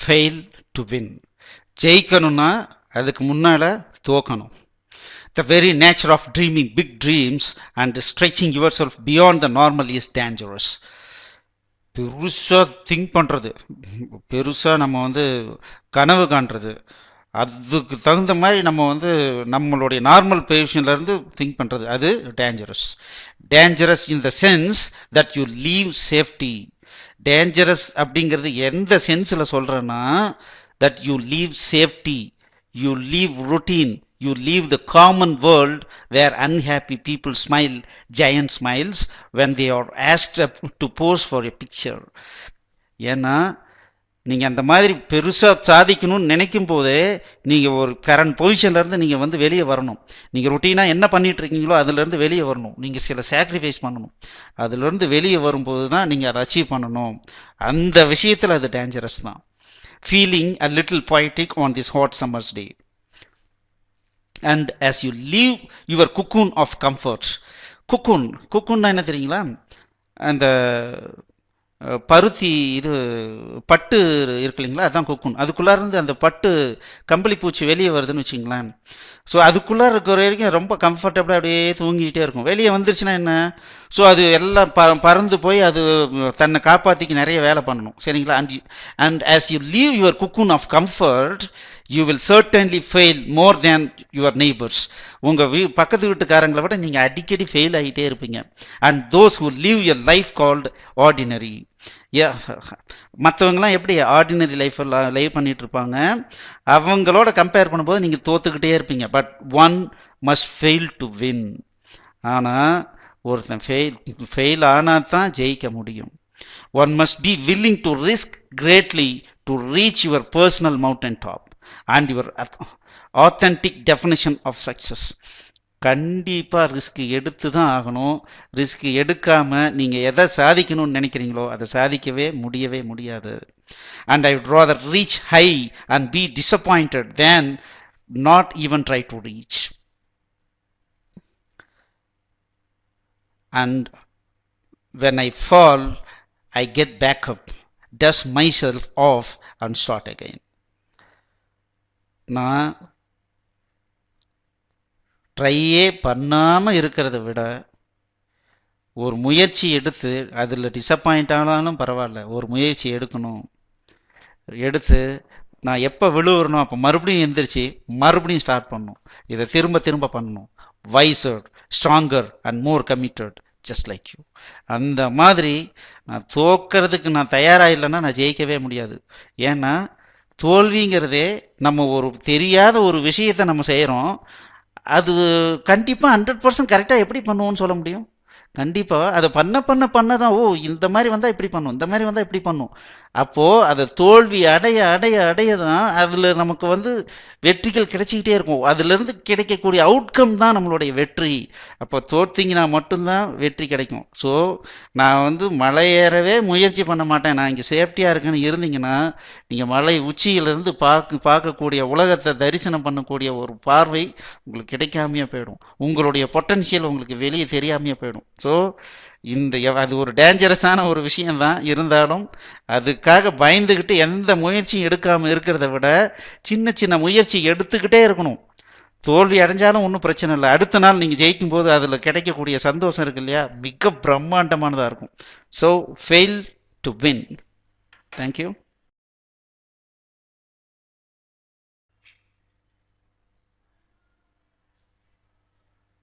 Fail to win. ஜெயிக்கணும்னா அதுக்கு முன்னால தோக்கணும். The very nature of dreaming big dreams and stretching yourself beyond the normal is dangerous. பெருசா think பண்றது, பெருசா நம்ம கனவு காண்றது, அதுக்கு தகுந்த மாதிரி நம்ம நம்மளுடைய நார்மல் பொசிஷன்ல இருந்து திங்க் பண்றது, அது dangerous. Dangerous in the sense that you leave safety. Dangerous அப்படிங்கிறது எந்த சென்ஸ்ல சொல்றேன்னா, that you leave safety, you leave routine, you leave the common world where unhappy people smile giant smiles when they are asked to pose for a picture. ஏன்னா நீங்க அந்த மாதிரி பெருசா சாதிக்கணும்னு நினைக்கும் போதே நீங்க ஒரு கரண்ட் பொசிஷன்ல இருந்து நீங்க வெளியே வரணும். நீங்க ருட்டீனா என்ன பண்ணிட்டு இருக்கீங்களோ அதுல இருந்து வெளியே வரணும். நீங்க சில சாக்ரிஃபைஸ் பண்ணணும். அதுல இருந்து வெளியே வரும்போது தான் நீங்க அதை அச்சீவ் பண்ணணும். அந்த விஷயத்துல அது டேஞ்சரஸ் தான். Feeling a little poetic on this hot summer's day. And as you leave your cocoon of comfort, cocoon என்ன தெரியுங்களா? அந்த பருத்தி இது பட்டு இருக்கு இல்லைங்களா, அதான் கொக்குன். அதுக்குள்ளார இருந்து அந்த பட்டு கம்பளி பூச்சி வெளியே வருதுன்னு வச்சுங்களேன். ஸோ அதுக்குள்ளார இருக்கிற வரைக்கும் ரொம்ப கம்ஃபர்டபுளாக அப்படியே தூங்கிக்கிட்டே இருக்கும். வெளியே வந்துருச்சுன்னா என்ன, ஸோ அது எல்லாம் பறந்து போய் அது தன்னை காப்பாற்றிக்கு நிறைய வேலை பண்ணணும், சரிங்களா? And as you leave your cocoon of comfort, you will certainly fail more than your neighbors. உங்க பக்கத்து வீட்டுக்காரங்களை விட நீங்க அடிக்கடி ஃபெயில் ஆகிட்டே இருப்பீங்க. and those who live a life called ordinary. மற்றவங்கலாம் எப்படி ஆர்டினரி லைஃப் லைவ் பண்ணிட்டு இருப்பாங்க, அவங்களோட கம்பேர் பண்ணும்போது நீங்க தோத்துக்கிட்டே இருப்பீங்க. But one must fail to win. ஆனா ஒருத்தன் ஃபெயில் ஆனா தான் ஜெயிக்க முடியும். One must be willing to risk greatly to reach your personal mountain top and your authentic definition of success. கண்டிப்பா ரிஸ்க் எடுத்து தான் ஆகணும். ரிஸ்க் எடுக்காம நீங்க எதை சாதிக்கணும்னு நினைக்கிறீங்களோ அதை சாதிக்கவே முடியாது. and I would rather reach high and be disappointed than not even try to reach. and when I fall, I get back up, dust myself off and start again. நான் ட்ரையே பண்ணாம இருக்கிறத விட ஒரு முயற்சி எடுத்து அதில் டிசப்பாயிண்ட் ஆனாலும் பரவாயில்ல, ஒரு முயற்சி எடுக்கணும். எடுத்து நான் எப்போ விழுவுறனோ அப்போ மறுபடியும் எந்திரிச்சு மறுபடியும் ஸ்டார்ட் பண்ணணும். இதை திரும்ப பண்ணணும். Visor, stronger and more committed, just like you. அந்த மாதிரி நான் தோக்கிறதுக்கு நான் தயாராக இல்லைன்னா நான் ஜெயிக்கவே முடியாது. ஏன்னா தோல்விங்கிறதே நம்ம ஒரு தெரியாத ஒரு விஷயத்தை நம்ம செய்கிறோம். அது கண்டிப்பாக 100% கரெக்டாக எப்படி பண்ணுவோம்னு சொல்ல முடியும்? கண்டிப்பாக அதை பண்ணதான், ஓ இந்த மாதிரி வந்தால் இப்படி பண்ணும், இந்த மாதிரி வந்தால் இப்படி பண்ணும். அப்போது அதை தோல்வி அடைய தான் அதில் நமக்கு வெற்றிகள் கிடைச்சிக்கிட்டே இருக்கும். அதுலேருந்து கிடைக்கக்கூடிய அவுட்கம் தான் நம்மளுடைய வெற்றி. அப்போ தோற்றிங்கன்னா மட்டும்தான் வெற்றி கிடைக்கும். ஸோ நான் மலை ஏறவே முயற்சி பண்ண மாட்டேன், நான் இங்கே சேஃப்டியாக இருக்கேன்னு இருந்தீங்கன்னா நீங்கள் மலை உச்சியிலிருந்து பார்க்கக்கூடிய உலகத்தை தரிசனம் பண்ணக்கூடிய ஒரு பார்வை உங்களுக்கு கிடைக்காமையே போயிடும். உங்களுடைய பொட்டன்ஷியல் உங்களுக்கு வெளியே தெரியாமையே போயிடும். ஸோ அது ஒரு டேஞ்சரஸான ஒரு விஷயம்தான். இருந்தாலும் அதுக்காக பயந்துக்கிட்டு எந்த முயற்சியும் எடுக்காமல் இருக்கிறத விட சின்ன முயற்சி எடுத்துக்கிட்டே இருக்கணும். தோல்வி அடைஞ்சாலும் ஒன்றும் பிரச்சனை இல்லை. அடுத்த நாள் நீங்கள் ஜெயிக்கும் போது அதில் கிடைக்கக்கூடிய சந்தோஷம் இருக்கு இல்லையா, மிக பிரம்மாண்டமானதாக இருக்கும். So fail to win. Thank you.